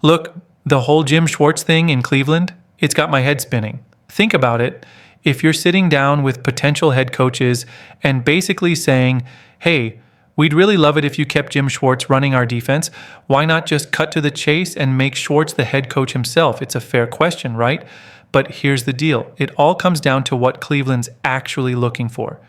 Look, the whole Jim Schwartz thing in Cleveland, it's got my head spinning. Think about it. If you're sitting down with potential head coaches and basically saying, hey, we'd really love it if you kept Jim Schwartz running our defense, why not just cut to the chase and make Schwartz the head coach himself? It's a fair question, right? But here's the deal. It all comes down to what Cleveland's actually looking for.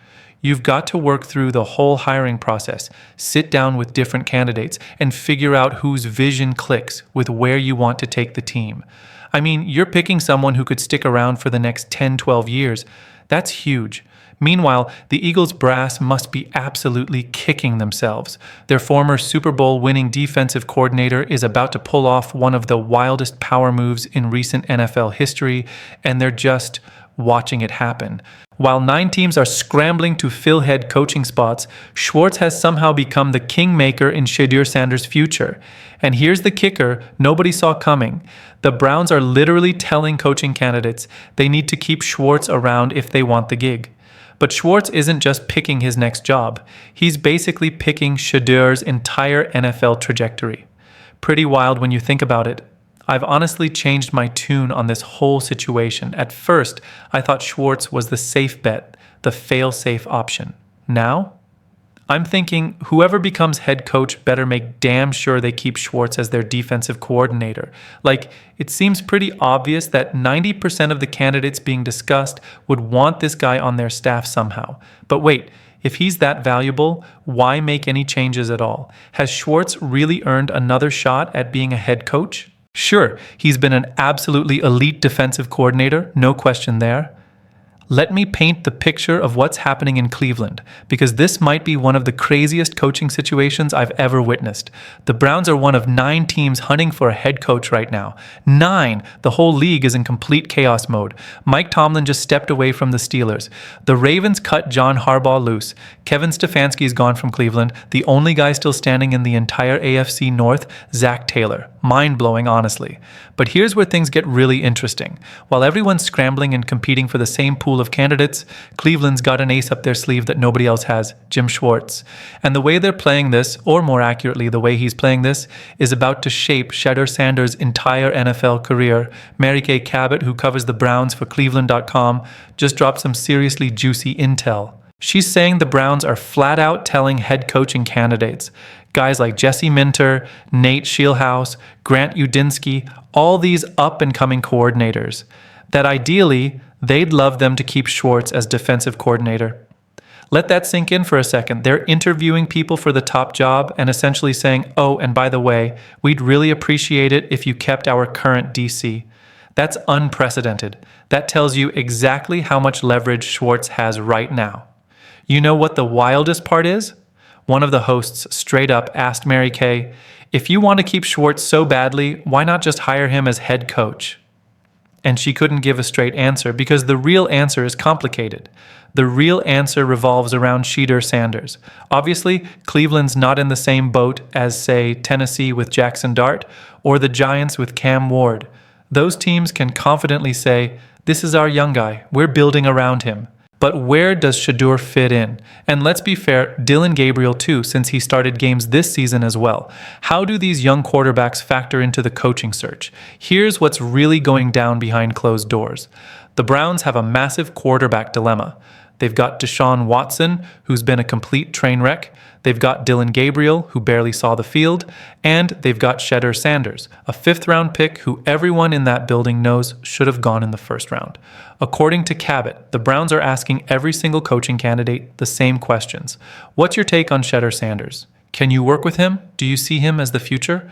You've got to work through the whole hiring process, sit down with different candidates, and figure out whose vision clicks with where you want to take the team. I mean, you're picking someone who could stick around for the next 10, 12 years. That's huge. Meanwhile, the Eagles brass must be absolutely kicking themselves. Their former Super Bowl winning defensive coordinator is about to pull off one of the wildest power moves in recent NFL history, and they're just watching it happen. While 9 teams are scrambling to fill head coaching spots, Schwartz has somehow become the kingmaker in Shedeur Sanders' future. And here's the kicker nobody saw coming. The Browns are literally telling coaching candidates they need to keep Schwartz around if they want the gig. But Schwartz isn't just picking his next job. He's basically picking Shedeur's entire NFL trajectory. Pretty wild when you think about it. I've honestly changed my tune on this whole situation. At first, I thought Schwartz was the safe bet, the fail-safe option. Now, I'm thinking whoever becomes head coach better make damn sure they keep Schwartz as their defensive coordinator. Like, it seems pretty obvious that 90% of the candidates being discussed would want this guy on their staff somehow. But wait, if he's that valuable, why make any changes at all? Has Schwartz really earned another shot at being a head coach? Sure, he's been an absolutely elite defensive coordinator, no question there. Let me paint the picture of what's happening in Cleveland, because this might be one of the craziest coaching situations I've ever witnessed. The Browns are one of 9 teams hunting for a head coach right now. 9! The whole league is in complete chaos mode. Mike Tomlin just stepped away from the Steelers. The Ravens cut John Harbaugh loose. Kevin Stefanski's gone from Cleveland. The only guy still standing in the entire AFC North, Zach Taylor. Mind-blowing, honestly. But here's where things get really interesting. While everyone's scrambling and competing for the same pool of candidates, Cleveland's got an ace up their sleeve that nobody else has, Jim Schwartz. And the way they're playing this, or more accurately, the way he's playing this, is about to shape Shedeur Sanders' entire NFL career. Mary Kay Cabot, who covers the Browns for Cleveland.com, just dropped some seriously juicy intel. She's saying the Browns are flat out telling head coaching candidates, guys like Jesse Minter, Nate Scheelhaus, Grant Udinsky, all these up-and-coming coordinators, that ideally, they'd love them to keep Schwartz as defensive coordinator. Let that sink in for a second. They're interviewing people for the top job and essentially saying, oh, and by the way, we'd really appreciate it if you kept our current DC. That's unprecedented. That tells you exactly how much leverage Schwartz has right now. You know what the wildest part is? One of the hosts straight up asked Mary Kay, if you want to keep Schwartz so badly, why not just hire him as head coach? And she couldn't give a straight answer because the real answer is complicated. The real answer revolves around Shedeur Sanders. Obviously, Cleveland's not in the same boat as, say, Tennessee with Jackson Dart or the Giants with Cam Ward. Those teams can confidently say, this is our young guy, we're building around him. But where does Shedeur fit in? And let's be fair, Dillon Gabriel too, since he started games this season as well. How do these young quarterbacks factor into the coaching search? Here's what's really going down behind closed doors. The Browns have a massive quarterback dilemma. They've got Deshaun Watson, who's been a complete train wreck. They've got Dillon Gabriel, who barely saw the field. And they've got Shedeur Sanders, a 5th-round pick who everyone in that building knows should have gone in the 1st round. According to Cabot, the Browns are asking every single coaching candidate the same questions. What's your take on Shedeur Sanders? Can you work with him? Do you see him as the future?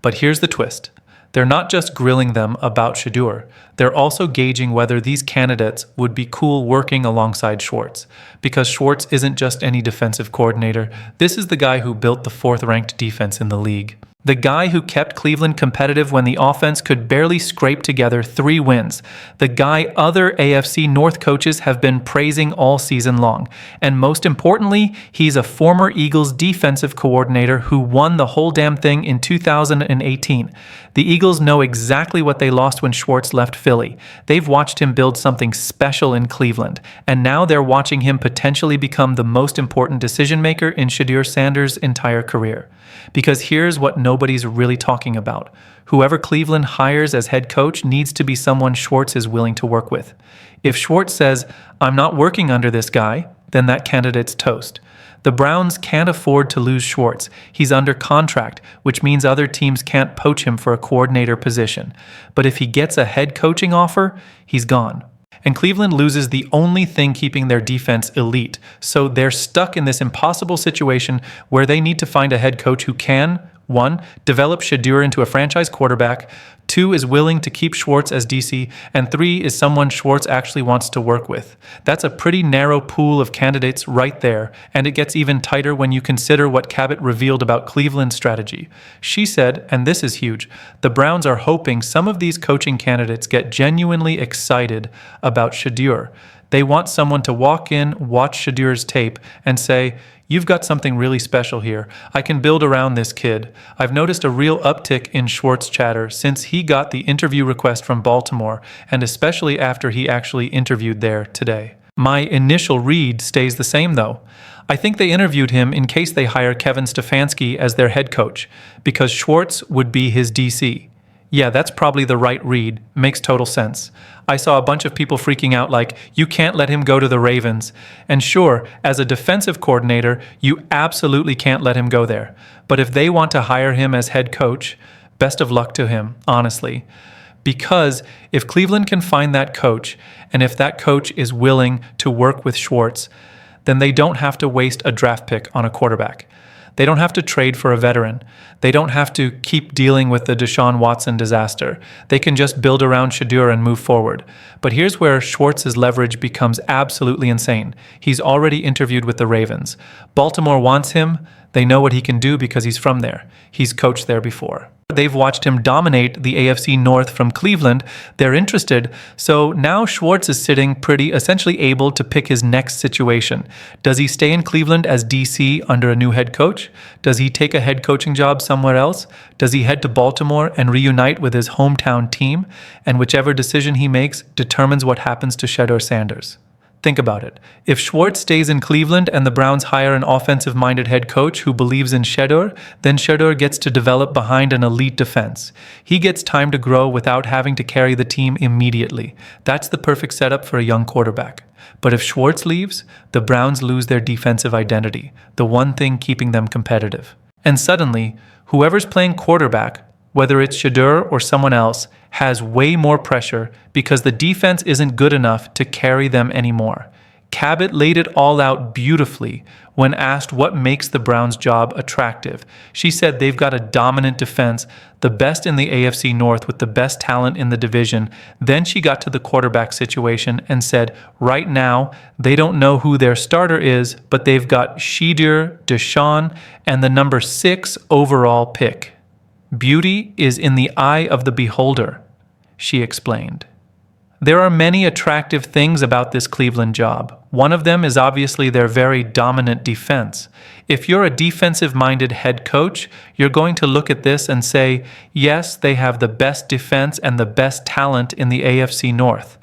But here's the twist. They're not just grilling them about Shedeur. They're also gauging whether these candidates would be cool working alongside Schwartz. Because Schwartz isn't just any defensive coordinator. This is the guy who built the 4th-ranked defense in the league. The guy who kept Cleveland competitive when the offense could barely scrape together 3 wins. The guy other AFC North coaches have been praising all season long. And most importantly, he's a former Eagles defensive coordinator who won the whole damn thing in 2018. The Eagles know exactly what they lost when Schwartz left Philly. They've watched him build something special in Cleveland. And now they're watching him potentially become the most important decision maker in Shedeur Sanders' entire career. Because here's what nobody's really talking about. Whoever Cleveland hires as head coach needs to be someone Schwartz is willing to work with. If Schwartz says, "I'm not working under this guy," then that candidate's toast. The Browns can't afford to lose Schwartz. He's under contract, which means other teams can't poach him for a coordinator position. But if he gets a head coaching offer, he's gone. And Cleveland loses the only thing keeping their defense elite. So they're stuck in this impossible situation where they need to find a head coach who can, 1, develop Shedeur into a franchise quarterback, 2, is willing to keep Schwartz as DC, and 3, is someone Schwartz actually wants to work with. That's a pretty narrow pool of candidates right there, and it gets even tighter when you consider what Cabot revealed about Cleveland's strategy. She said, and this is huge, the Browns are hoping some of these coaching candidates get genuinely excited about Shedeur. They want someone to walk in, watch Shedeur's tape, and say, "You've got something really special here. I can build around this kid." I've noticed a real uptick in Schwartz chatter since he got the interview request from Baltimore, and especially after he actually interviewed there today. My initial read stays the same, though. I think they interviewed him in case they hire Kevin Stefanski as their head coach, because Schwartz would be his DC. Yeah, that's probably the right read. Makes total sense. I saw a bunch of people freaking out like, you can't let him go to the Ravens. And sure, as a defensive coordinator, you absolutely can't let him go there. But if they want to hire him as head coach, best of luck to him, honestly. Because if Cleveland can find that coach, and if that coach is willing to work with Schwartz, then they don't have to waste a draft pick on a quarterback. They don't have to trade for a veteran. They don't have to keep dealing with the Deshaun Watson disaster. They can just build around Shedeur and move forward. But here's where Schwartz's leverage becomes absolutely insane. He's already interviewed with the Ravens. Baltimore wants him. They know what he can do because he's from there. He's coached there before. They've watched him dominate the AFC North from Cleveland. They're interested. So now Schwartz is sitting pretty, essentially able to pick his next situation. Does he stay in Cleveland as DC under a new head coach? Does he take a head coaching job somewhere else? Does he head to Baltimore and reunite with his hometown team? And whichever decision he makes determines what happens to Shedeur Sanders. Think about it. If Schwartz stays in Cleveland and the Browns hire an offensive-minded head coach who believes in Shedeur, then Shedeur gets to develop behind an elite defense. He gets time to grow without having to carry the team immediately. That's the perfect setup for a young quarterback. But if Schwartz leaves, the Browns lose their defensive identity, the one thing keeping them competitive. And suddenly, whoever's playing quarterback, whether it's Shedeur or someone else, has way more pressure because the defense isn't good enough to carry them anymore. Cabot laid it all out beautifully when asked what makes the Browns' job attractive. She said they've got a dominant defense, the best in the AFC North with the best talent in the division. Then she got to the quarterback situation and said, right now, they don't know who their starter is, but they've got Shedeur, Deshaun, and the number 6 overall pick. Beauty is in the eye of the beholder, she explained. There are many attractive things about this Cleveland job. One of them is obviously their very dominant defense. If you're a defensive-minded head coach, you're going to look at this and say, yes, they have the best defense and the best talent in the AFC North.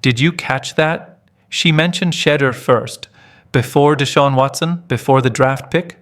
Did you catch that? She mentioned Shedeur first, before Deshaun Watson, before the draft pick.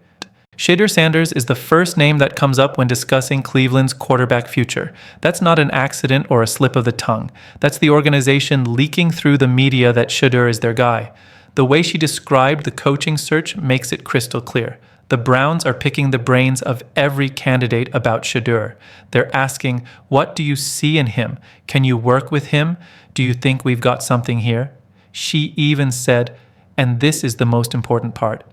Shedeur Sanders is the first name that comes up when discussing Cleveland's quarterback future. That's not an accident or a slip of the tongue. That's the organization leaking through the media that Shedeur is their guy. The way she described the coaching search makes it crystal clear. The Browns are picking the brains of every candidate about Shedeur. They're asking, what do you see in him? Can you work with him? Do you think we've got something here? She even said, and this is the most important part,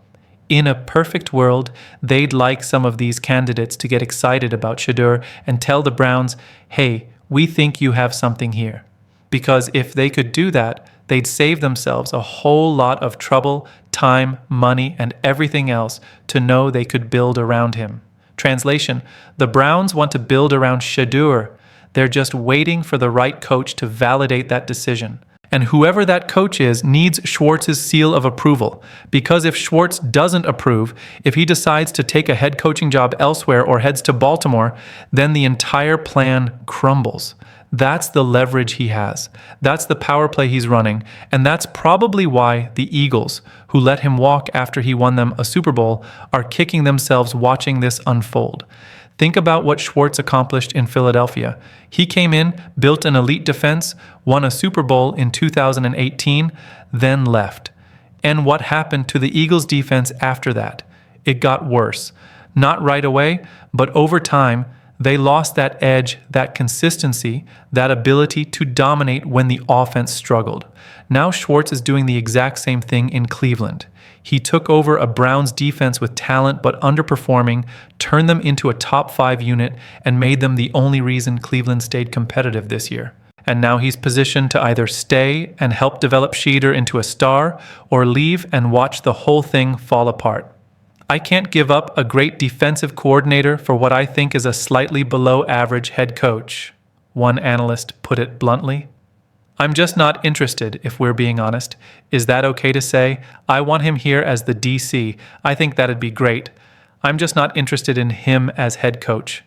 in a perfect world, they'd like some of these candidates to get excited about Shedeur and tell the Browns, hey, we think you have something here. Because if they could do that, they'd save themselves a whole lot of trouble, time, money, and everything else to know they could build around him. Translation, the Browns want to build around Shedeur. They're just waiting for the right coach to validate that decision. And whoever that coach is needs Schwartz's seal of approval. Because if Schwartz doesn't approve, if he decides to take a head coaching job elsewhere or heads to Baltimore, then the entire plan crumbles. That's the leverage he has. That's the power play he's running. And that's probably why the Eagles, who let him walk after he won them a Super Bowl, are kicking themselves watching this unfold. Think about what Schwartz accomplished in Philadelphia. He came in, built an elite defense, won a Super Bowl in 2018, then left. And what happened to the Eagles' defense after that? It got worse. Not right away, but over time, they lost that edge, that consistency, that ability to dominate when the offense struggled. Now Schwartz is doing the exact same thing in Cleveland. He took over a Browns defense with talent but underperforming, turned them into a top 5 unit, and made them the only reason Cleveland stayed competitive this year. And now he's positioned to either stay and help develop Shedeur into a star, or leave and watch the whole thing fall apart. I can't give up a great defensive coordinator for what I think is a slightly below average head coach, one analyst put it bluntly. I'm just not interested, if we're being honest. Is that okay to say? I want him here as the DC. I think that'd be great. I'm just not interested in him as head coach.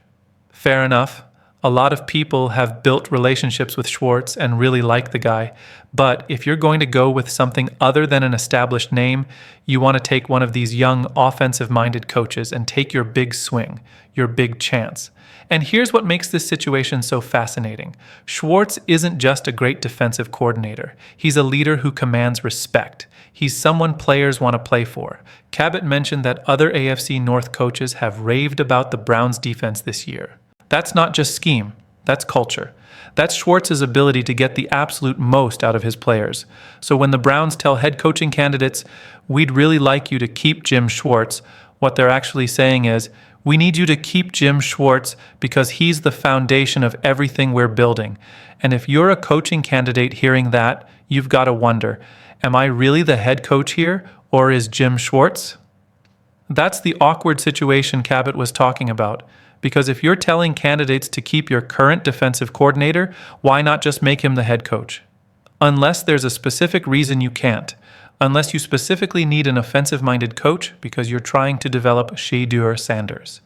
Fair enough. A lot of people have built relationships with Schwartz and really like the guy. But if you're going to go with something other than an established name, you want to take one of these young offensive-minded coaches and take your big swing, your big chance. And here's what makes this situation so fascinating. Schwartz isn't just a great defensive coordinator. He's a leader who commands respect. He's someone players want to play for. Cabot mentioned that other AFC North coaches have raved about the Browns' defense this year. That's not just scheme, that's culture. That's Schwartz's ability to get the absolute most out of his players. So when the Browns tell head coaching candidates, we'd really like you to keep Jim Schwartz, what they're actually saying is, we need you to keep Jim Schwartz because he's the foundation of everything we're building. And if you're a coaching candidate hearing that, you've got to wonder, am I really the head coach here, or is Jim Schwartz? That's the awkward situation Cabot was talking about. Because if you're telling candidates to keep your current defensive coordinator, why not just make him the head coach? Unless there's a specific reason you can't. Unless you specifically need an offensive-minded coach because you're trying to develop Shedeur Sanders.